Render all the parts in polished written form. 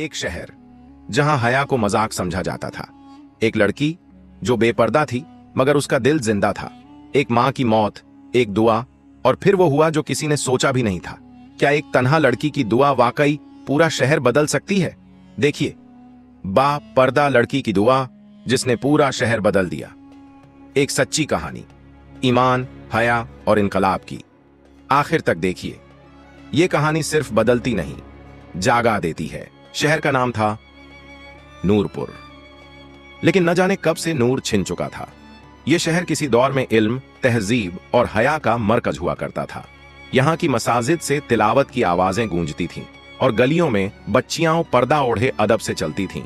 एक शहर जहां हया को मजाक समझा जाता था, एक लड़की जो बेपर्दा थी मगर उसका दिल जिंदा था, एक मां की मौत, एक दुआ, और फिर वो हुआ जो किसी ने सोचा भी नहीं था। क्या एक तन्हा लड़की की दुआ वाकई पूरा शहर बदल सकती है? देखिए, पर्दा लड़की की दुआ जिसने पूरा शहर बदल दिया। एक सच्ची कहानी, ईमान, हया और इनकलाब की। आखिर तक देखिए, यह कहानी सिर्फ बदलती नहीं, जागा देती है। शहर का नाम था नूरपुर, लेकिन न जाने कब से नूर छिन चुका था। यह शहर किसी दौर में इल्म, तहजीब और हया का मरकज हुआ करता था। यहां की मसाजिद से तिलावत की आवाजें गूंजती थीं और गलियों में बच्चियां पर्दा ओढ़े अदब से चलती थीं।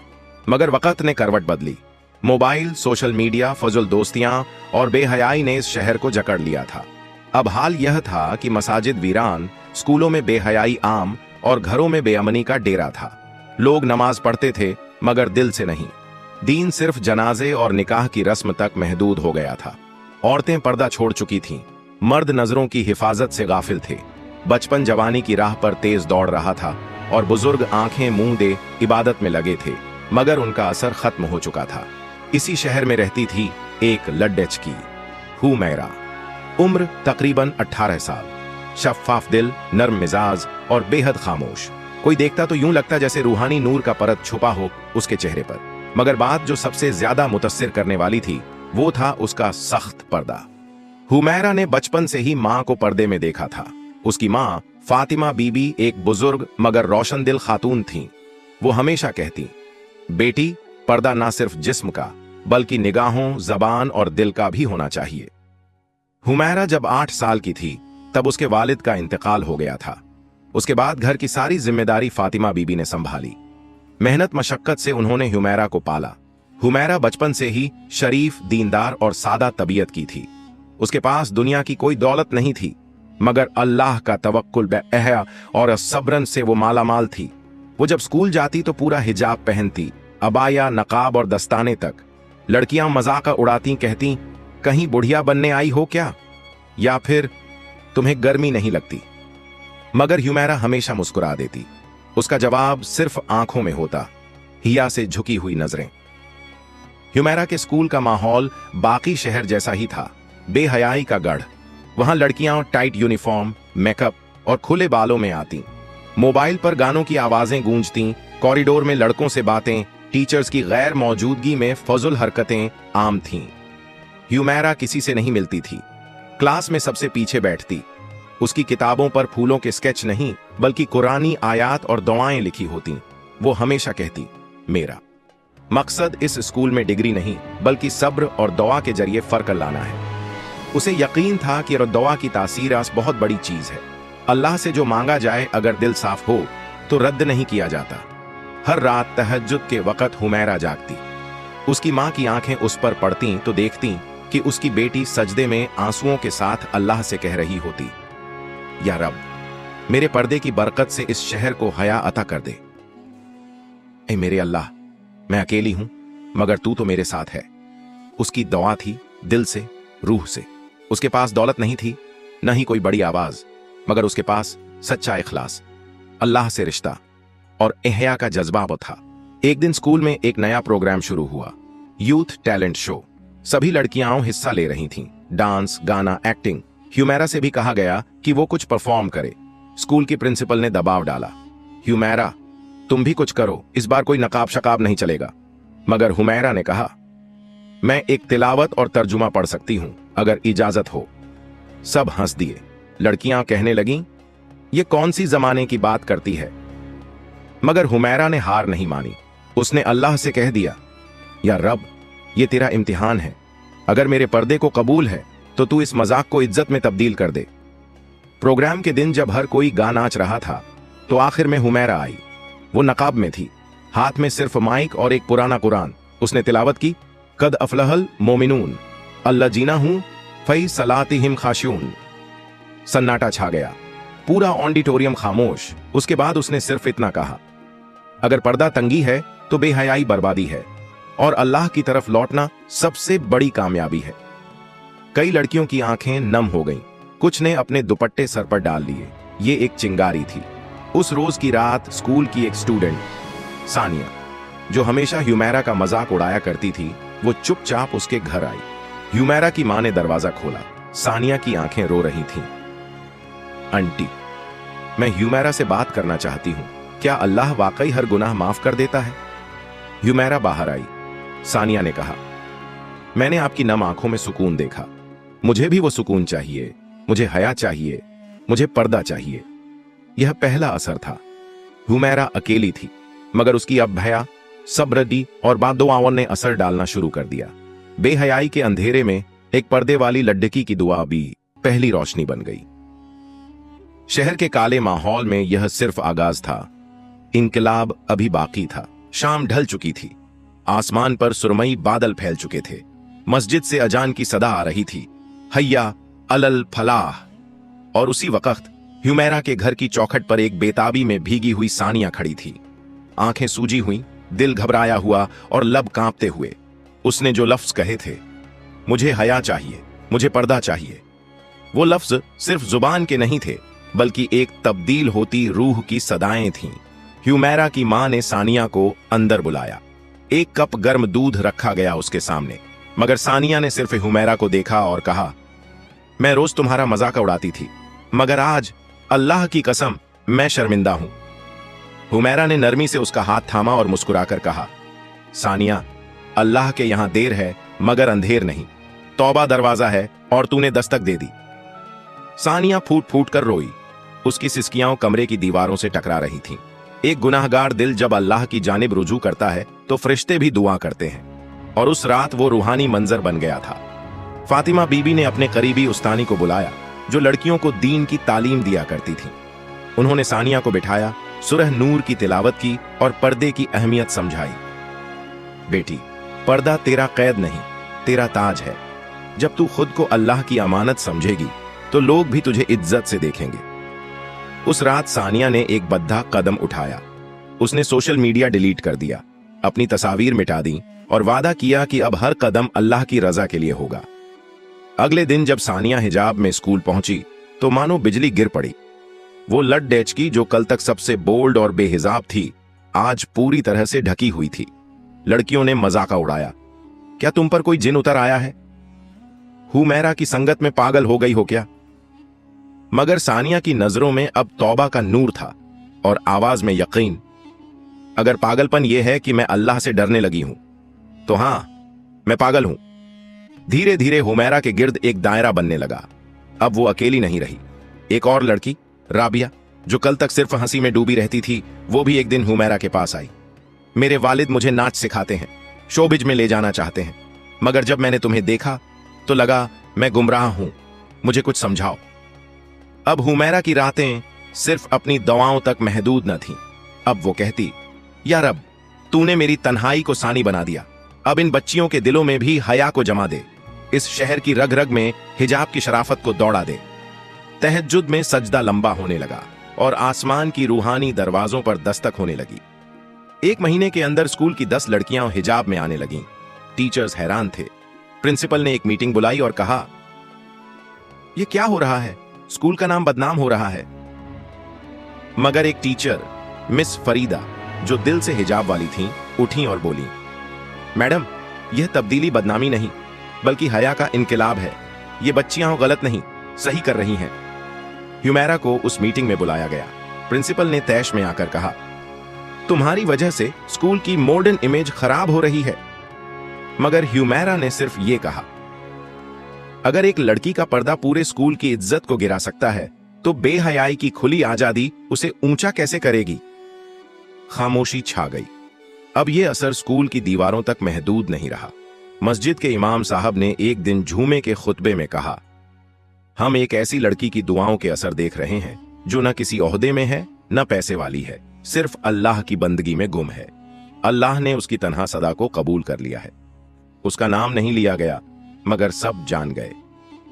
मगर वक्त ने करवट बदली। मोबाइल, सोशल मीडिया, फजुल दोस्तियां और बेहयाई ने इस शहर को जकड़ लिया था। अब हाल यह था कि मसाजिद वीरान, स्कूलों में बेहयाई आम और घरों में बेअमनी का डेरा था। लोग नमाज पढ़ते थे मगर दिल से नहीं। दीन सिर्फ जनाजे और निकाह की रस्म तक महदूद हो गया था। औरतें पर्दा छोड़ चुकी थीं, मर्द नजरों की हिफाजत से गाफिल थे। बचपन जवानी की राह पर तेज दौड़ रहा था और बुजुर्ग आंखें मूंद दे इबादत में लगे थे, मगर उनका असर खत्म हो चुका था। इसी शहर में रहती थी एक लड्डच हुमैरा। उम्र तकरीबन 18 साल, शफ्फाफ दिल, नर्म मिजाज और बेहद खामोश। कोई देखता तो यूं लगता जैसे रूहानी नूर का परत छुपा हो उसके चेहरे पर। मगर बात जो सबसे ज्यादा मुतस्सिर करने वाली थी वो था उसका सख्त पर्दा। हुमैरा ने बचपन से ही मां को पर्दे में देखा था। उसकी मां फातिमा बीबी एक बुजुर्ग मगर रोशन दिल खातून थीं। वो हमेशा कहती, बेटी, पर्दा ना सिर्फ जिस्म का बल्कि निगाहों, जबान और दिल का भी होना चाहिए। हुमैरा जब 8 साल की थी तब उसके वालिद का इंतकाल हो गया था। उसके बाद घर की सारी जिम्मेदारी फातिमा बीबी ने संभाली। मेहनत मशक्कत से उन्होंने हुमैरा को पाला। हुमैरा बचपन से ही शरीफ, दीनदार और सादा तबीयत की थी। उसके पास दुनिया की कोई दौलत नहीं थी, मगर अल्लाह का तवक्कुल बेअहया और सब्रन से वो मालामाल थी। वो जब स्कूल जाती तो पूरा हिजाब पहनती, अबाया, नकाब और दस्ताने तक। लड़कियां मजाक उड़ाती, कहती, कहीं बुढ़िया बनने आई हो क्या, या फिर तुम्हें गर्मी नहीं लगती? मगर हुमैरा हमेशा मुस्कुरा देती। उसका जवाब सिर्फ आंखों में होता, हिया से झुकी हुई नजरें। हुमैरा के स्कूल का माहौल बाकी शहर जैसा ही था, बेहयाई का गढ़। वहां लड़कियां टाइट यूनिफॉर्म, मेकअप और खुले बालों में आती। मोबाइल पर गानों की आवाजें गूंजती, कॉरिडोर में लड़कों से बातें, टीचर्स की गैर मौजूदगी में फजुल हरकतें आम थीं। हुमैरा किसी से नहीं मिलती थी, क्लास में सबसे पीछे बैठती। उसकी किताबों पर फूलों के स्केच नहीं बल्कि कुरानी आयात और दुआएं लिखी होती। वो हमेशा कहती, मेरा मकसद इस स्कूल में डिग्री नहीं बल्कि सब्र और दुआ के जरिए फर्क लाना है। उसे यकीन था कि दुआ की तासीर बहुत बड़ी चीज है। अल्लाह से जो मांगा जाए अगर दिल साफ हो तो रद्द नहीं किया जाता। हर रात तहज्जुद के वक्त हुमैरा जागती। उसकी मां की आंखें उस पर पड़ती तो देखती कि उसकी बेटी सजदे में आंसुओं के साथ अल्लाह से कह रही होती, या रब, मेरे पर्दे की बरकत से इस शहर को हया अता कर दे। ऐ मेरे अल्लाह, मैं अकेली हूं मगर तू तो मेरे साथ है। उसकी दुआ थी दिल से, रूह से। उसके पास दौलत नहीं थी, न ही कोई बड़ी आवाज, मगर उसके पास सच्चा इखलास, अल्लाह से रिश्ता और एहया का जज्बा था। एक दिन स्कूल में एक नया प्रोग्राम शुरू हुआ, यूथ टैलेंट शो। सभी लड़कियां हिस्सा ले रही थीं, डांस, गाना, एक्टिंग। हुमैरा से भी कहा गया कि वो कुछ परफॉर्म करे। स्कूल की प्रिंसिपल ने दबाव डाला, हुमैरा, तुम भी कुछ करो, इस बार कोई नकाब शकाब नहीं चलेगा। मगर हुमैरा ने कहा, मैं एक तिलावत और तर्जुमा पढ़ सकती हूं अगर इजाजत हो। सब हंस दिए। लड़कियां कहने लगीं, ये कौन सी जमाने की बात करती है? मगर हुमैरा ने हार नहीं मानी। उसने अल्लाह से कह दिया, या रब, ये तेरा इम्तिहान है। अगर मेरे पर्दे को कबूल है तो तू इस मजाक को इज्जत में तब्दील कर दे। प्रोग्राम के दिन जब हर कोई गा नाच रहा था तो आखिर में हुमैरा आई। वो नकाब में थी, हाथ में सिर्फ माइक और एक पुराना कुरान। उसने तिलावत की, कद अफलहल मोमिनून अल्लाजीना हूं फई सलातिहिम खाशिऊन। सन्नाटा छा गया, पूरा ऑडिटोरियम खामोश। उसके बाद उसने सिर्फ इतना कहा, अगर पर्दा तंगी है तो बेहयाई बर्बादी है और अल्लाह की तरफ लौटना सबसे बड़ी कामयाबी है। कई लड़कियों की आंखें नम हो गईं, कुछ ने अपने दुपट्टे सर पर डाल लिए। ये एक चिंगारी थी। उस रोज की रात स्कूल की एक स्टूडेंट सानिया, जो हमेशा ह्यूमेरा का मजाक उड़ाया करती थी, वो चुपचाप उसके घर आई। ह्यूमेरा की मां ने दरवाजा खोला। सानिया की आंखें रो रही थीं। आंटी, मैं ह्यूमेरा से बात करना चाहती हूं। क्या अल्लाह वाकई हर गुनाह माफ कर देता है? ह्यूमेरा बाहर आई। सानिया ने कहा, मैंने आपकी नम आंखों में सुकून देखा। मुझे भी वो सुकून चाहिए। मुझे हया चाहिए। मुझे पर्दा चाहिए। यह पहला असर था। ह्यूमेरा अकेली थी, मगर उसकी अब भया, सब्र और बादुआओं ने असर डालना शुरू कर दिया। बेहयाई के अंधेरे में एक पर्दे वाली लड्डकी की दुआ भी पहली रोशनी बन गई। शहर के काले माहौल में यह सिर्फ आगाज था। इनकलाब अभी बाकी था। शाम ढल चुकी थी। आसमान पर सुरमई बादल फैल चुके थे। मस्जिद से अजान की सदा आ रही थी, हय्या अलल फलाह। और उसी वक्त ह्यूमेरा के घर की चौखट पर एक बेताबी में भीगी हुई सानिया खड़ी थी। आंखें सूजी हुई, दिल घबराया हुआ और लब कांपते हुए उसने जो लफ्ज कहे थे, मुझे हया चाहिए, मुझे पर्दा चाहिए, वो लफ्ज सिर्फ जुबान के नहीं थे, बल्कि एक तब्दील होती रूह की सदाएं थीं। ह्यूमेरा की मां ने सानिया को अंदर बुलाया। एक कप गर्म दूध रखा गया उसके सामने, मगर सानिया ने सिर्फ ह्यूमेरा को देखा और कहा, मैं रोज तुम्हारा मजाक उड़ाती थी, मगर आज अल्लाह की कसम मैं शर्मिंदा हूं। ह्यूमेरा ने नरमी से उसका हाथ थामा और मुस्कुराकर कहा, सानिया, अल्लाह के यहां देर है मगर अंधेर नहीं। तौबा दरवाजा है और तूने दस्तक दे दी। सानिया फूट फूट कर रोई। उसकी सिसकियां कमरे की दीवारों से टकरा रही थीं। एक गुनाहगार दिल जब अल्लाह की जानिब रुजू करता है तो फरिश्ते भी दुआ करते हैं, और उस रात वो रूहानी मंजर बन गया था। फातिमा बीबी ने अपने करीबी उस्तानी को बुलाया, जो लड़कियों को दीन की तालीम दिया करती थी। उन्होंने सानिया को बिठाया, सूरह नूर की तिलावत की और पर्दे की अहमियत समझाई। बेटी, पर्दा तेरा कैद नहीं, तेरा ताज है। जब तू खुद को अल्लाह की अमानत समझेगी तो लोग भी तुझे इज्जत से देखेंगे। उस रात सानिया ने एक बद्धा कदम उठाया। उसने सोशल मीडिया डिलीट कर दिया, अपनी तस्वीर मिटा दी और वादा किया कि अब हर कदम अल्लाह की रजा के लिए होगा। अगले दिन जब सानिया हिजाब में स्कूल पहुंची तो मानो बिजली गिर पड़ी। वो लट डेचकी, जो कल तक सबसे बोल्ड और बेहिजाब थी, आज पूरी तरह से ढकी हुई थी। लड़कियों ने मजाका उड़ाया, क्या तुम पर कोई जिन उतर आया है? ह्यूमेरा की संगत में पागल हो गई हो क्या? मगर सानिया की नजरों में अब तौबा का नूर था और आवाज में यकीन। अगर पागलपन यह है कि मैं अल्लाह से डरने लगी हूं, तो हां, मैं पागल हूं। धीरे धीरे ह्यूमेरा के गिर्द एक दायरा बनने लगा। अब वो अकेली नहीं रही। एक और लड़की, राबिया, जो कल तक सिर्फ हंसी में डूबी रहती थी, वो भी एक दिन ह्यूमेरा के पास आई। मेरे वालिद मुझे नाच सिखाते हैं, शोबिज में ले जाना चाहते हैं, मगर जब मैंने तुम्हें देखा तो लगा मैं गुमराह हूं, मुझे कुछ समझाओ। अब ह्यूमेरा की रातें सिर्फ अपनी दवाओं तक महदूद न थीं। अब वो कहती, या रब, तूने मेरी तन्हाई को सानी बना दिया। अब इन बच्चियों के दिलों में भी हया को जमा दे। इस शहर की रग रग में हिजाब की शराफत को दौड़ा दे। तहज्जुद में सजदा लंबा होने लगा और आसमान की रूहानी दरवाजों पर दस्तक होने लगी। 1 महीने के अंदर स्कूल की 10 लड़कियां हिजाब में आने लगीं। टीचर्स हैरान थे। प्रिंसिपल ने एक मीटिंग बुलाई और कहा, यह क्या हो रहा है? स्कूल का नाम बदनाम हो रहा है। मगर एक टीचर, मिस फरीदा, जो दिल से हिजाब वाली थीं, उठी और बोली, मैडम, यह तब्दीली बदनामी नहीं, बल्कि हया का इनकलाब है। ये बच्चियां गलत नहीं, सही कर रही हैं। ह्यूमेरा को उस मीटिंग में बुलाया गया। प्रिंसिपल ने तैश में आकर कहा, तुम्हारी वजह से स्कूल की मॉडर्न इमेज खराब हो रही है। मगर ह्यूमेरा ने सिर्फ ये कहा, अगर एक लड़की का पर्दा पूरे स्कूल की इज्जत को गिरा सकता है, तो बेहयाई की खुली आजादी उसे ऊंचा कैसे करेगी? खामोशी छा गई। अब यह असर स्कूल की दीवारों तक महदूद नहीं रहा। मस्जिद के इमाम साहब ने एक दिन जुमे के खुतबे में कहा, हम एक ऐसी लड़की की दुआओं के असर देख रहे हैं जो न किसी ओहदे में है, न पैसे वाली है, सिर्फ अल्लाह की बंदगी में गुम है। अल्लाह ने उसकी तन्हा सदा को कबूल कर लिया है। उसका नाम नहीं लिया गया, मगर सब जान गए।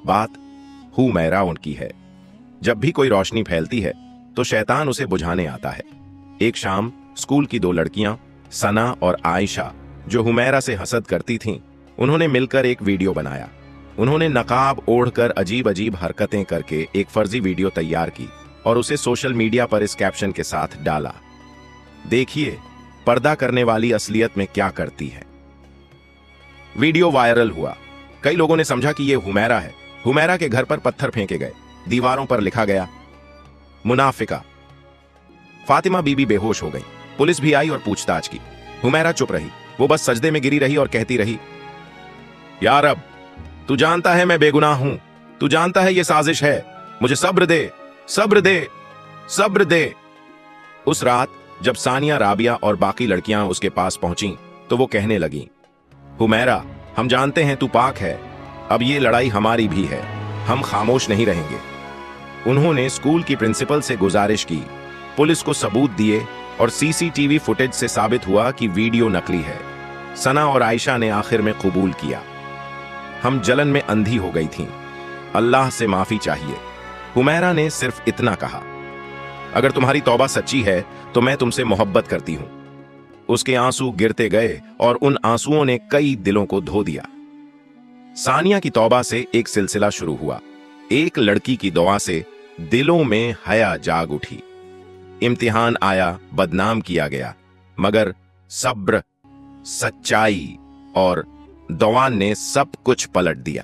बात ह्यूमेरा उनकी है। जब भी कोई रोशनी फैलती है तो शैतान उसे बुझाने आता है। एक शाम स्कूल की 2 लड़कियां, सना और आयशा, जो ह्यूमेरा से हसद करती थीं, उन्होंने मिलकर एक वीडियो बनाया। उन्होंने नकाब ओढ़कर अजीब अजीब हरकतें करके एक फर्जी वीडियो तैयार की और उसे सोशल मीडिया पर इस कैप्शन के साथ डाला, देखिए, पर्दा करने वाली असलियत में क्या करती है। वीडियो वायरल हुआ। कई लोगों ने समझा कि यह हुमैरा है। हुमैरा के घर पर पत्थर फेंके गए। दीवारों पर लिखा गया मुनाफिका। फातिमा बीबी बेहोश हो गई। पुलिस भी आई और पूछताछ की। हुमैरा चुप रही। वो बस सजदे में गिरी रही और कहती रही, या रब, तू जानता है मैं बेगुनाह हूं, तू जानता है ये साजिश है, मुझे सब्र दे, सब्र दे, सब्र दे। उस रात जब सानिया, राबिया और बाकी लड़कियां उसके पास पहुंची तो वो कहने लगी, हुमैरा, हम जानते हैं तू पाक है, अब ये लड़ाई हमारी भी है, हम खामोश नहीं रहेंगे। उन्होंने स्कूल की प्रिंसिपल से गुजारिश की, पुलिस को सबूत दिए और सीसीटीवी फुटेज से साबित हुआ कि वीडियो नकली है। सना और आयशा ने आखिर में कबूल किया, हम जलन में अंधी हो गई थीं, अल्लाह से माफी चाहिए। हुमैरा ने सिर्फ इतना कहा, अगर तुम्हारी तौबा सच्ची है तो मैं तुमसे मोहब्बत करती हूं। उसके आंसू गिरते गए और उन आंसुओं ने कई दिलों को धो दिया। सानिया की तौबा से एक सिलसिला शुरू हुआ। एक लड़की की दुआ से दिलों में हया जाग उठी। इम्तिहान आया, बदनाम किया गया, मगर सब्र, सच्चाई और दुआ ने सब कुछ पलट दिया।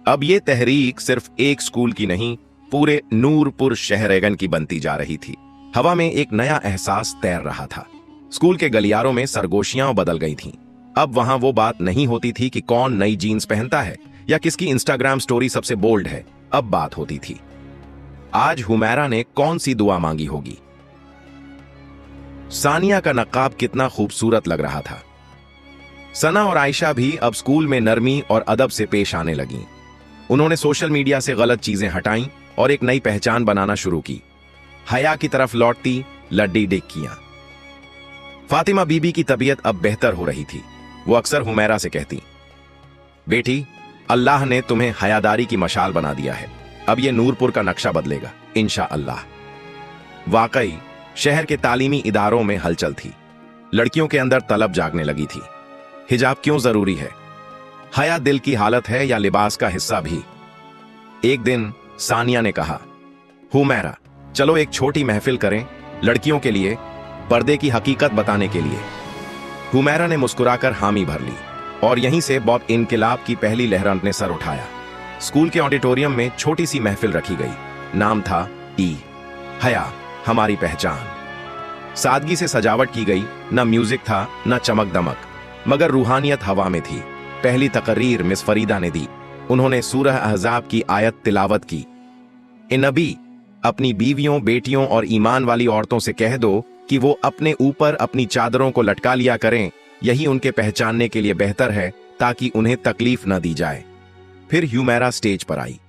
अब यह तहरीक सिर्फ एक स्कूल की नहीं, पूरे नूरपुर शहरेगन की बनती जा रही थी। हवा में एक नया एहसास तैर रहा था। स्कूल के गलियारों में सरगोशियां बदल गई थीं। अब वहां वो बात नहीं होती थी कि कौन नई जीन्स पहनता है या किसकी इंस्टाग्राम स्टोरी सबसे बोल्ड है। अब बात होती थी, आज हुमैरा ने कौन सी दुआ मांगी होगी। सानिया का नकाब कितना खूबसूरत लग रहा था। सना और आयशा भी अब स्कूल में नरमी और अदब से पेश आने लगीं। उन्होंने सोशल मीडिया से गलत चीजें हटाईं और एक नई पहचान बनाना शुरू की। हया की तरफ लौटती लड्डी डिक्कियां। फातिमा बीबी की तबीयत अब बेहतर हो रही थी। वो अक्सर हुमैरा से कहती, बेटी, अल्लाह ने तुम्हें हयादारी की मशाल बना दिया है, अब ये नूरपुर का नक्शा बदलेगा इंशाअल्लाह। वाकई शहर के तालीमी इदारों में हलचल थी। लड़कियों के अंदर तलब जागने लगी थी। हिजाब क्यों जरूरी है? हया दिल की हालत है या लिबास का हिस्सा भी? एक दिन सानिया ने कहा, हुमैरा, चलो एक छोटी महफिल करें लड़कियों के लिए, पर्दे की हकीकत बताने के लिए। हुमैरा ने मुस्कुराकर हामी भर ली और यहीं से बॉब इनकिलाब की पहली लहर ने सर उठाया। स्कूल के ऑडिटोरियम में छोटी सी महफिल रखी गई। नाम था हया, हमारी पहचान। सादगी से सजावट की गई। न म्यूजिक था, न चमक दमक, मगर रूहानियत हवा में थी। पहली तकरीर मिस फरीदा ने दी। उन्होंने सूरह अहज़ाब की आयत तिलावत की, ए नबी, अपनी बीवियों, बेटियों और ईमान वाली औरतों से कह दो कि वो अपने ऊपर अपनी चादरों को लटका लिया करें, यही उनके पहचानने के लिए बेहतर है, ताकि उन्हें तकलीफ न दी जाए। फिर हुमैरा स्टेज पर आई।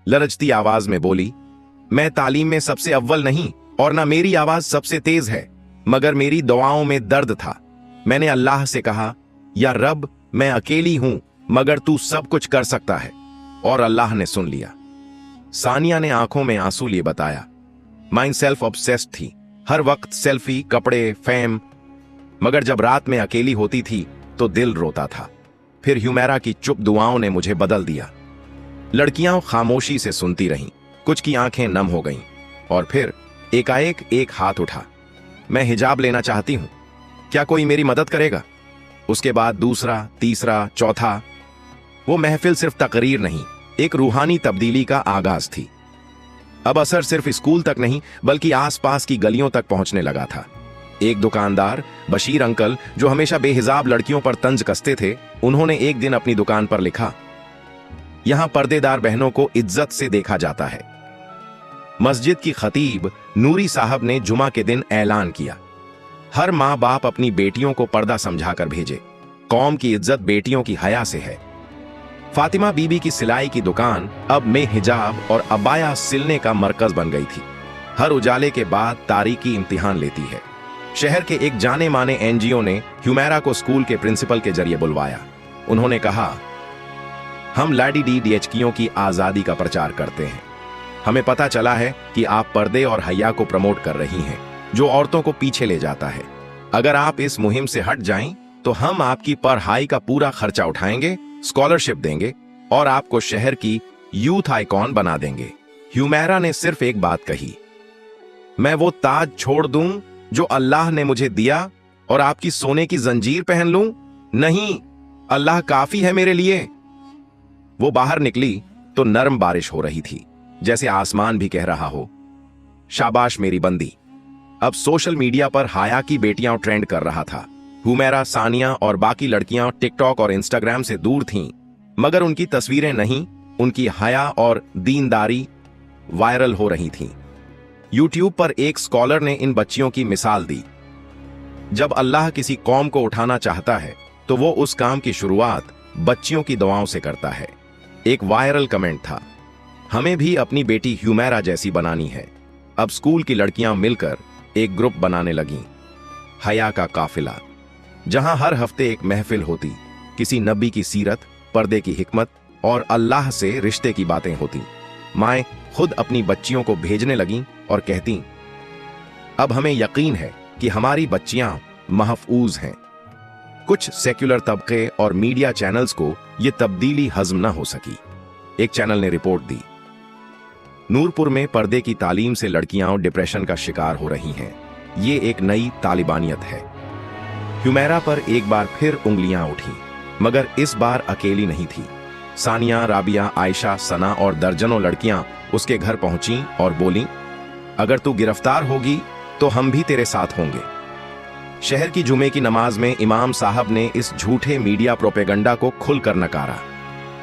लरजती आवाज में बोली, मैं तालीम में सबसे अव्वल नहीं और ना मेरी आवाज सबसे तेज है, मगर मेरी दुआओं में दर्द था। मैंने अल्लाह से कहा, या रब, मैं अकेली हूं, मगर तू सब कुछ कर सकता है, और अल्लाह ने सुन लिया। सानिया ने आंखों में आंसू लिए बताया, माइंड सेल्फ ऑब्सेस्ड थी, हर वक्त सेल्फी, कपड़े, फेम, मगर जब रात में अकेली होती थी तो दिल रोता था। फिर हुमैरा की चुप दुआओं ने मुझे बदल दिया। लड़कियां खामोशी से सुनती रहीं, कुछ की आंखें नम हो गईं, और फिर एकाएक एक हाथ उठा, मैं हिजाब लेना चाहती हूं, क्या कोई मेरी मदद करेगा? उसके बाद दूसरा, तीसरा, चौथा। वो महफिल सिर्फ तकरीर नहीं, एक रूहानी तब्दीली का आगाज थी। अब असर सिर्फ स्कूल तक नहीं, बल्कि आसपास की गलियों तक पहुंचने लगा था। एक दुकानदार, बशीर अंकल, जो हमेशा बेहिजाब लड़कियों पर तंज कसते थे, उन्होंने एक दिन अपनी दुकान पर लिखा, यहां पर्देदार बहनों को इज्जत से देखा जाता है। मस्जिद की खतीब नूरी साहब ने जुमा के दिन ऐलान किया, हर माँ बाप अपनी बेटियों को पर्दा समझाकर भेजे, कौम की इज्जत बेटियों की हया से है। फातिमा बीबी की सिलाई की दुकान अब में हिजाब और अबाया सिलने का मरकज बन गई थी। हर उजाले के बाद तारीकी इम्तिहान लेती है। शहर के एक जाने माने एनजीओ ने हुमैरा को स्कूल के प्रिंसिपल के जरिए बुलवाया। उन्होंने कहा, हम LADDDHकियों की आजादी का प्रचार करते हैं। हमें पता चला है कि आप पर्दे और हया को प्रमोट कर रही हैं, जो औरतों को पीछे ले जाता है। अगर आप इस मुहिम से हट जाएं, तो हम आपकी पढ़ाई का पूरा खर्चा उठाएंगे, स्कॉलरशिप देंगे और आपको शहर की यूथ आइकॉन बना देंगे। हुमैरा ने सिर्फ एक बात कही, मैं वो ताज छोड़ दूं जो अल्लाह ने मुझे दिया और आपकी सोने की जंजीर पहन लूं? नहीं, अल्लाह काफी है मेरे लिए। वो बाहर निकली तो नरम बारिश हो रही थी, जैसे आसमान भी कह रहा हो, शाबाश मेरी बंदी। अब सोशल मीडिया पर हाया की बेटियां ट्रेंड कर रहा था। हुमैरा, सानिया और बाकी लड़कियां टिकटॉक और इंस्टाग्राम से दूर थीं, मगर उनकी तस्वीरें नहीं, उनकी हया और दीनदारी वायरल हो रही थीं। यूट्यूब पर एक स्कॉलर ने इन बच्चियों की मिसाल दी। जब अल्लाह किसी कौम को उठाना चाहता है तो वो उस काम की शुरुआत बच्चियों की दुआओं से करता है। एक वायरल कमेंट था, हमें भी अपनी बेटी हुमैरा जैसी बनानी है। अब स्कूल की लड़कियां मिलकर एक ग्रुप बनाने लगीं, हया का काफिला, जहां हर हफ्ते एक महफिल होती, किसी नबी की सीरत, पर्दे की हिकमत और अल्लाह से रिश्ते की बातें होती। माएं खुद अपनी बच्चियों को भेजने लगीं और कहती, अब हमें यकीन है कि हमारी बच्चियां महफूज हैं। कुछ सेक्युलर तबके और मीडिया चैनल्स को यह तब्दीली हजम न हो सकी। एक चैनल ने रिपोर्ट दी, नूरपुर में पर्दे की तालीम से लड़कियां डिप्रेशन का शिकार हो रही हैं। ये एक नई तालिबानियत है। हुमैरा पर एक बार फिर उंगलियां उठी, मगर इस बार अकेली नहीं थी। सानिया, राबिया, आयशा, सना और दर्जनों लड़कियां उसके घर पहुंची और बोलीं, अगर तू गिरफ्तार होगी तो हम भी तेरे साथ होंगे। शहर की जुमे की नमाज में इमाम साहब ने इस झूठे मीडिया प्रोपेगंडा को खुलकर नकारा।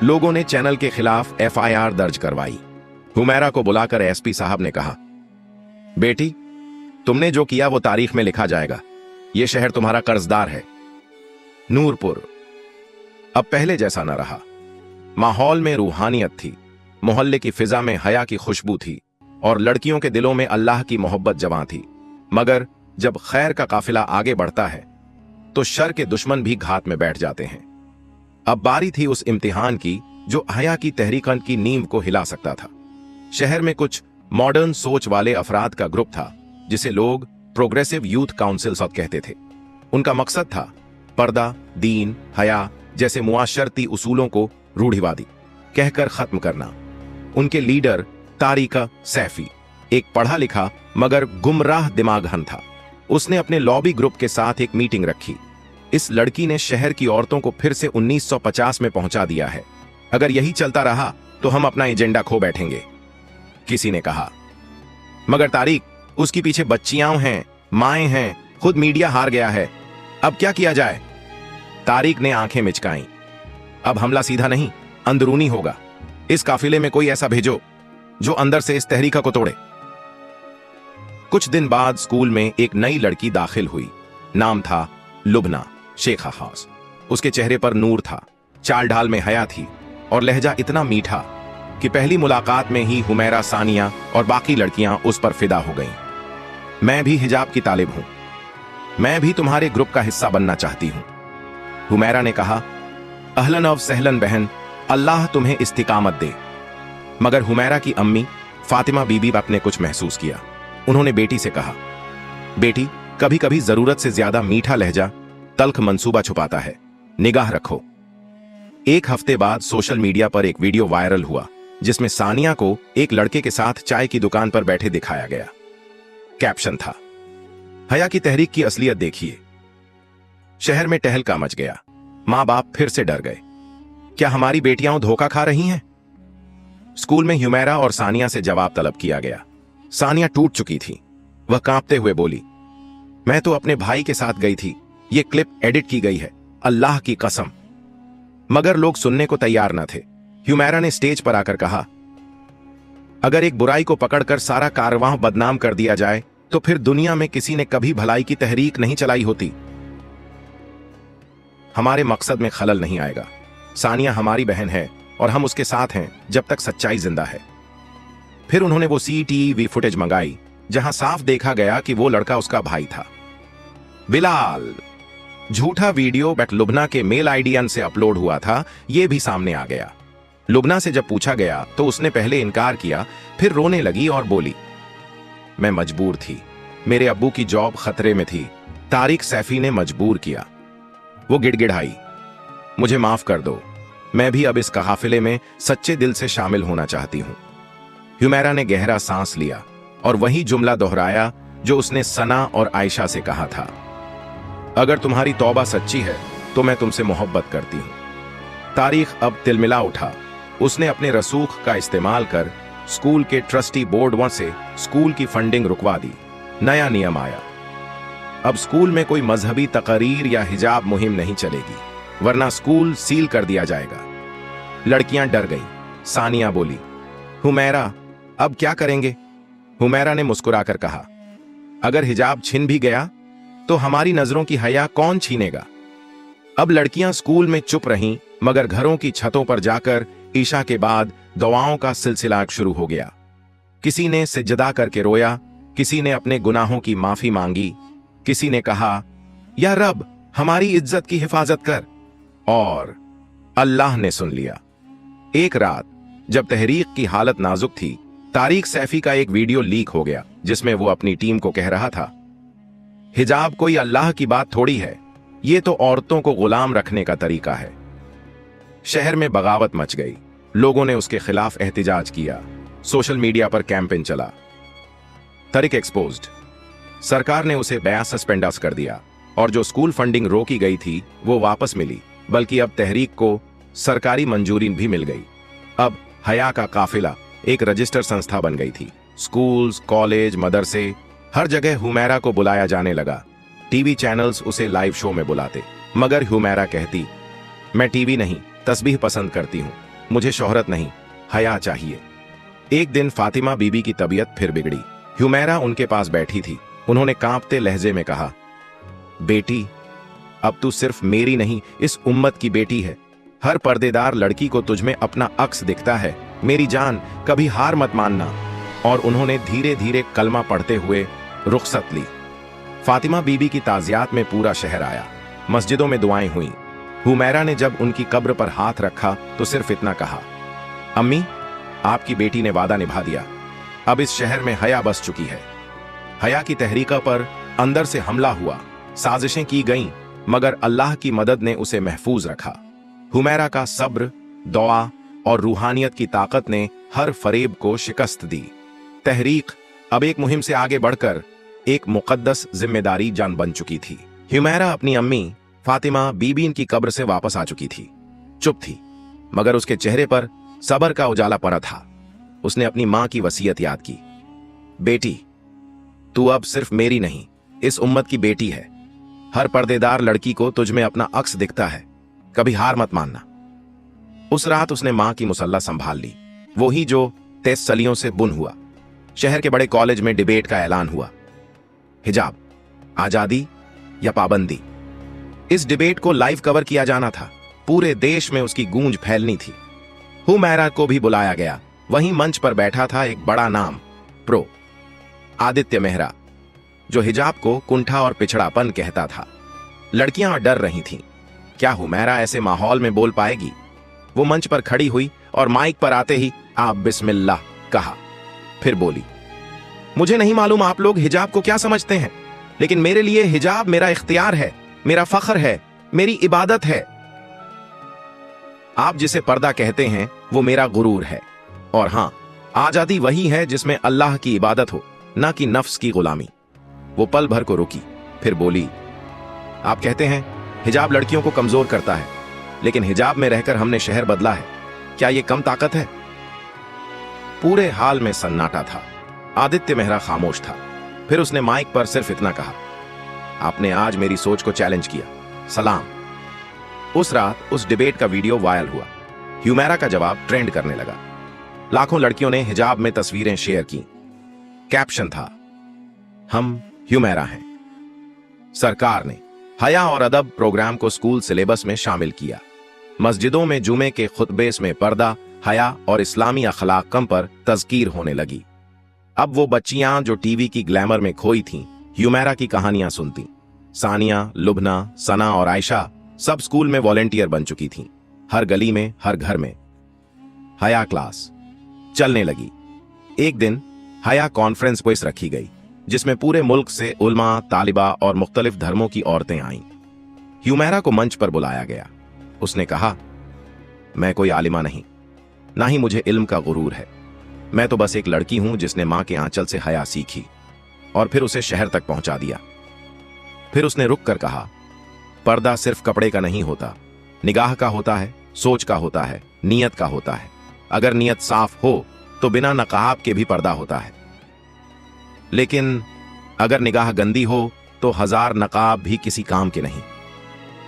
लोगों ने चैनल के खिलाफ FIR दर्ज करवाई। हुमैरा को बुलाकर SP साहब ने कहा, बेटी, तुमने जो किया वो तारीख में लिखा जाएगा। ये शहर तुम्हारा कर्जदार है। नूरपुर अब पहले जैसा न रहा। माहौल में रूहानियत थी, मोहल्ले की फिजा में हया की खुशबू थी और लड़कियों के दिलों में अल्लाह की मोहब्बत जवां थी। मगर जब खैर का काफिला आगे बढ़ता है तो शर के दुश्मन भी घात में बैठ जाते हैं। अब बारी थी उस इम्तिहान की जो हया की तहरीकन की नींव को हिला सकता था। शहर में कुछ मॉडर्न सोच वाले अफराद का ग्रुप था, जिसे लोग प्रोग्रेसिव यूथ काउंसिल कहते थे। उनका मकसद था पर्दा, दीन, हया जैसे मुआशरती उसूलों को रूढ़िवादी कहकर खत्म करना। उनके लीडर तारिका सैफी एक पढ़ा लिखा मगर गुमराह दिमागहन था। उसने अपने लॉबी ग्रुप के साथ एक मीटिंग रखी। इस लड़की ने शहर की औरतों को फिर से 1950 में पहुंचा दिया है। अगर यही चलता रहा तो हम अपना एजेंडा खो बैठेंगे, किसी ने कहा। मगर तारिक, उसकी पीछे बच्चियां हैं, माएं हैं, खुद मीडिया हार गया है, अब क्या किया जाए? तारिक ने आंखें मिचकाईं। अब हमला सीधा नहीं, अंदरूनी होगा। इस काफिले में कोई ऐसा भेजो जो अंदर से इस तहरीका को तोड़े। कुछ दिन बाद स्कूल में एक नई लड़की दाखिल हुई। नाम था लुबना शेखा खास। उसके चेहरे पर नूर था, चाल ढाल में हया थी और लहजा इतना मीठा कि पहली मुलाकात में ही हुमैरा, सानिया और बाकी लड़कियां उस पर फिदा हो गईं। मैं भी हिजाब की तालिब हूं, मैं भी तुम्हारे ग्रुप का हिस्सा बनना चाहती हूं, हुमैरा ने कहा। अहलन और सहलन बहन, अल्लाह तुम्हें इस्तिकामत दे। मगर हुमैरा की अम्मी फातिमा बीबी ने कुछ महसूस किया। उन्होंने बेटी से कहा, बेटी, कभी कभी जरूरत से ज्यादा मीठा लहजा तल्ख मंसूबा छुपाता है, निगाह रखो। एक हफ्ते बाद सोशल मीडिया पर एक वीडियो वायरल हुआ जिसमें सानिया को एक लड़के के साथ चाय की दुकान पर बैठे दिखाया गया। कैप्शन था, हया की तहरीक की असलियत देखिए। शहर में टहलका मच गया। मां बाप फिर से डर गए। क्या हमारी बेटियां धोखा खा रही हैं? स्कूल में हुमैरा और सानिया से जवाब तलब किया गया। सानिया टूट चुकी थी। वह कांपते हुए बोली, मैं तो अपने भाई के साथ गई थी, यह क्लिप एडिट की गई है, अल्लाह की कसम। मगर लोग सुनने को तैयार न थे। हुमैरा ने स्टेज पर आकर कहा, अगर एक बुराई को पकड़कर सारा कारवां बदनाम कर दिया जाए तो फिर दुनिया में किसी ने कभी भलाई की तहरीक नहीं चलाई होती। हमारे मकसद में खलल नहीं आएगा। सानिया हमारी बहन है और हम उसके साथ हैं जब तक सच्चाई जिंदा है। फिर उन्होंने वो CCTV फुटेज मंगाई जहां साफ देखा गया कि वो लड़का उसका भाई था, बिलाल। झूठा वीडियो लुबना के मेल आईडी से अपलोड हुआ था, यह भी सामने आ गया। लुबना से जब पूछा गया तो उसने पहले इनकार किया, फिर रोने लगी और बोली, मैं मजबूर थी, मेरे अब्बू की जॉब खतरे में थी, तारिक सैफी ने मजबूर किया। वो गिड़गिड़ाई, मुझे माफ कर दो, मैं भी अब इस काफिले में सच्चे दिल से शामिल होना चाहती हूं। हुमैरा ने गहरा सांस लिया और वही जुमला दोहराया जो उसने सना और आयशा से कहा था, अगर तुम्हारी तौबा सच्ची है तो मैं तुमसे मोहब्बत करती हूं। तारीख अब तिलमिला उठा। उसने अपने रसूख का इस्तेमाल कर स्कूल के ट्रस्टी बोर्ड से स्कूल की फंडिंग रुकवा दी। नया नियम आया, अब स्कूल में कोई मजहबी तकरीर या हिजाब मुहिम नहीं चलेगी, वरना स्कूल सील कर दिया जाएगा। लड़कियां डर गईं। सानिया बोली, हुमैरा अब क्या करेंगे? हुमैरा ने मुस्कुराकर कहा, अगर हिजाब छिन भी गया तो हमारी नजरों की हया कौन छीनेगा? अब लड़कियां स्कूल में चुप रहीं, मगर घरों की छतों पर जाकर ईशा के बाद दुआओं का सिलसिला शुरू हो गया। किसी ने सिजदा करके रोया, किसी ने अपने गुनाहों की माफी मांगी, किसी ने कहा, या रब हमारी इज्जत की हिफाजत कर, और अल्लाह ने सुन लिया। एक रात जब तहरीक की हालत नाजुक थी, तारिक सैफी का एक वीडियो लीक हो गया जिसमें वो अपनी टीम को कह रहा था, हिजाब कोई अल्लाह की बात थोड़ी है, ये तो औरतों को गुलाम रखने का तरीका है। शहर में बगावत मच गई। लोगों ने उसके खिलाफ एहतिजाज किया। सोशल मीडिया पर कैंपेन चला, तारिक एक्सपोज्ड। सरकार ने उसे बया सस्पेंड कर दिया और जो स्कूल फंडिंग रोकी गई थी वो वापस मिली, बल्कि अब तहरीक को सरकारी मंजूरी भी मिल गई। अब हया का काफिला एक रजिस्टर संस्था बन गई थी। स्कूल्स, कॉलेज, मदरसे, हर जगह हुमैरा को बुलाया जाने लगा। टीवी चैनल्स उसे लाइव शो में बुलाते, मगर हुमैरा कहती, मैं टीवी नहीं, तस्बीह पसंद करती हूं, मुझे शोहरत नहीं, हया चाहिए। एक दिन फातिमा बीबी की तबीयत फिर बिगड़ी। हुमैरा उनके पास बैठी थी। उन्होंने कांपते लहजे में कहा, बेटी अब तू सिर्फ मेरी नहीं, इस उम्मत की बेटी है। हर पर्देदार लड़की को तुझमें अपना अक्स दिखता है। मेरी जान, कभी हार मत मानना। और उन्होंने धीरे धीरे कलमा पढ़ते हुए रुखसत ली। फातिमा बीबी की ताजियात में पूरा शहर आया। मस्जिदों में दुआएं हुई। हुमैरा ने जब उनकी कब्र पर हाथ रखा तो सिर्फ इतना कहा, अम्मी आपकी बेटी ने वादा निभा दिया। अब इस शहर में हया बस चुकी है। हया की तहरीका पर अंदर से हमला हुआ, साजिशें की गईं, मगर अल्लाह की मदद ने उसे महफूज रखा। हुमैरा का सब्र, दुआ और रूहानियत की ताकत ने हर फरेब को शिकस्त दी। तहरीक अब एक मुहिम से आगे बढ़कर एक मुकद्दस जिम्मेदारी जान बन चुकी थी। हुमैरा अपनी अम्मी फातिमा बीबी की कब्र से वापस आ चुकी थी। चुप थी, मगर उसके चेहरे पर सब्र का उजाला पड़ा था। उसने अपनी मां की वसीयत याद की, बेटी तू अब सिर्फ मेरी नहीं, इस उम्मत की बेटी है। हर पर्देदार लड़की को तुझमें अपना अक्स दिखता है, कभी हार मत मानना। उस रात उसने मां की मुसल्ला संभाल ली, वही जो 23 सदियों से बुन हुआ। शहर के बड़े कॉलेज में डिबेट का ऐलान हुआ, हिजाब, आजादी या पाबंदी। इस डिबेट को लाइव कवर किया जाना था। पूरे देश में उसकी गूंज फैलनी थी। हुमैरा को भी बुलाया गया। वहीं मंच पर बैठा था एक बड़ा नाम, प्रो आदित्य मेहरा, जो हिजाब को कुंठा और पिछड़ापन कहता था। लड़कियां डर रही थीं, क्या हुमैरा ऐसे माहौल में बोल पाएगी? वो मंच पर खड़ी हुई और माइक पर आते ही आप बिस्मिल्लाह कहा, फिर बोली, मुझे नहीं मालूम आप लोग हिजाब को क्या समझते हैं, लेकिन मेरे लिए हिजाब मेरा इख्तियार है, मेरा फख्र है, मेरी इबादत है। आप जिसे पर्दा कहते हैं वो मेरा गुरूर है। और हां, आजादी वही है जिसमें अल्लाह की इबादत हो, ना कि नफ्स की गुलामी। वो पल भर को रुकी, फिर बोली, आप कहते हैं हिजाब लड़कियों को कमजोर करता है, लेकिन हिजाब में रहकर हमने शहर बदला है, क्या ये कम ताकत है? पूरे हाल में सन्नाटा था। आदित्य मेहरा खामोश था। फिर उसने माइक पर सिर्फ इतना कहा, आपने आज मेरी सोच को चैलेंज किया, सलाम। उस रात उस डिबेट का वीडियो वायरल हुआ। हुमैरा का जवाब ट्रेंड करने लगा। लाखों लड़कियों ने हिजाब में तस्वीरें शेयर की। कैप्शन था, हम हुमैरा हैं। सरकार ने हया और अदब प्रोग्राम को स्कूल सिलेबस में शामिल किया। मस्जिदों में जुमे के खुतबे में पर्दा, हया और इस्लामी अखलाक पर तज़कीर होने लगी। अब वो बच्चियां जो टीवी की ग्लैमर में खोई थीं, हुमैरा की कहानियां सुनती। सानिया, लुबना, सना और आयशा सब स्कूल में वॉलेंटियर बन चुकी थीं। हर गली में, हर घर में हया क्लास चलने लगी। एक दिन हया कॉन्फ्रेंस क्विज रखी गई, जिसमें पूरे मुल्क से उलमा, तालिबा और मुख्तलिफ धर्मों की औरतें आईं। हुमैरा को मंच पर बुलाया गया। उसने कहा, मैं कोई आलिमा नहीं, ना ही मुझे इल्म का गुरूर है। मैं तो बस एक लड़की हूं जिसने मां के आंचल से हया सीखी और फिर उसे शहर तक पहुंचा दिया। फिर उसने रुक कर कहा, पर्दा सिर्फ कपड़े का नहीं होता, निगाह का होता है, सोच का होता है, नीयत का होता है। अगर नीयत साफ हो तो बिना नकाब के भी पर्दा होता है, लेकिन अगर निगाह गंदी हो तो 1000 नकाब भी किसी काम के नहीं।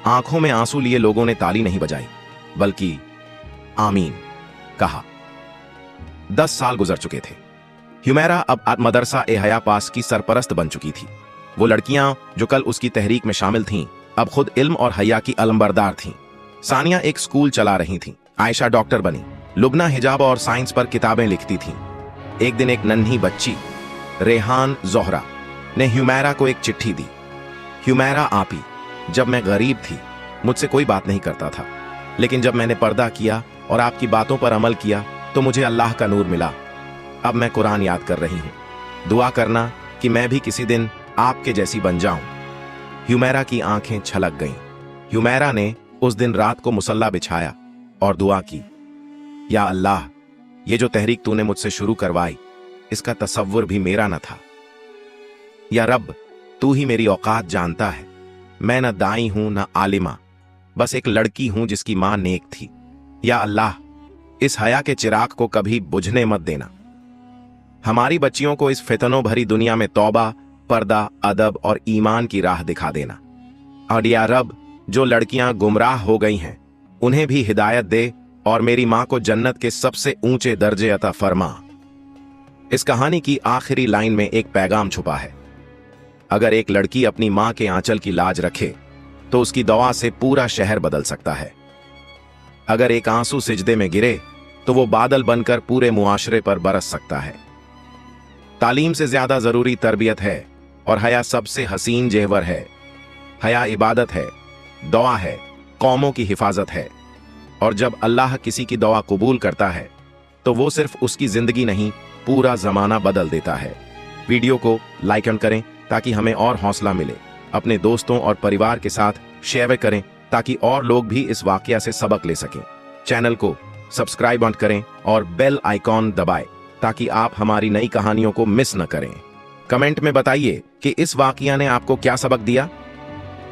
आंखों में आंसू लिए लोगों ने ताली नहीं बजाई, बल्कि आमीन कहा। 10 साल गुजर चुके थे। ह्यूमेरा अब मदरसा ए हया पास की सरपरस्त बन चुकी थी। वो लड़कियां जो कल उसकी तहरीक में शामिल थीं, अब खुद इल्म और हया की अलंबरदार थीं। सानिया एक स्कूल चला रही थीं, आयशा डॉक्टर बनी, लुबना हिजाब और साइंस पर किताबें लिखती थीं। एक दिन एक नन्ही बच्ची रेहान जोहरा ने ह्यूमेरा को एक चिट्ठी दी। ह्यूमेरा आपी, जब मैं गरीब थी मुझसे कोई बात नहीं करता था, लेकिन जब मैंने पर्दा किया और आपकी बातों पर अमल किया तो मुझे अल्लाह का नूर मिला। अब मैं कुरान याद कर रही हूँ, दुआ करना कि मैं भी किसी दिन आपके जैसी बन जाऊं। ह्यूमेरा की आंखें छलक गईं। ह्यूमेरा ने उस दिन रात को मुसल्ला बिछाया और दुआ की, या अल्लाह, ये जो तहरीक तूने मुझसे शुरू करवाई इसका तसव्वुर भी मेरा न था। या रब, तू ही मेरी औकात जानता है। मैं न दाई हूं न आलिमा, बस एक लड़की हूं जिसकी मां नेक थी। या अल्लाह, इस हया के चिराग को कभी बुझने मत देना। हमारी बच्चियों को इस फितनों भरी दुनिया में तौबा, पर्दा, अदब और ईमान की राह दिखा देना। और या रब, जो लड़कियां गुमराह हो गई हैं उन्हें भी हिदायत दे और मेरी मां को जन्नत के सबसे ऊंचे दर्जे अता फरमा। इस कहानी की आखिरी लाइन में एक पैगाम छुपा है। अगर एक लड़की अपनी मां के आंचल की लाज रखे तो उसकी दुआ से पूरा शहर बदल सकता है। अगर एक आंसू सिजदे में गिरे तो वो बादल बनकर पूरे मुआशरे पर बरस सकता है। तालीम से ज्यादा जरूरी तरबियत है और हया सबसे हसीन जेवर है। हया इबादत है, दुआ है, कौमों की हिफाजत है। और जब अल्लाह किसी की दुआ कबूल करता है तो वो सिर्फ उसकी जिंदगी नहीं, पूरा जमाना बदल देता है। वीडियो को लाइक करें ताकि हमें और हौसला मिले। अपने दोस्तों और परिवार के साथ शेयर करें ताकि और लोग भी इस वाकया से सबक ले सकें। चैनल को सब्सक्राइब करें और बेल आइकॉन दबाएं ताकि आप हमारी नई कहानियों को मिस न करें। कमेंट में बताइए कि इस वाकया ने आपको क्या सबक दिया।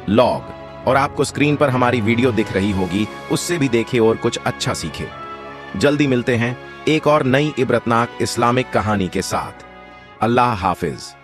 लॉग और आपको स्क्रीन पर हमारी वीडियो दिख रही होगी, उससे भी देखें और कुछ अच्छा सीखें। जल्दी मिलते हैं एक और नई इबरतनाक इस्लामिक कहानी के साथ। अल्लाह हाफिज।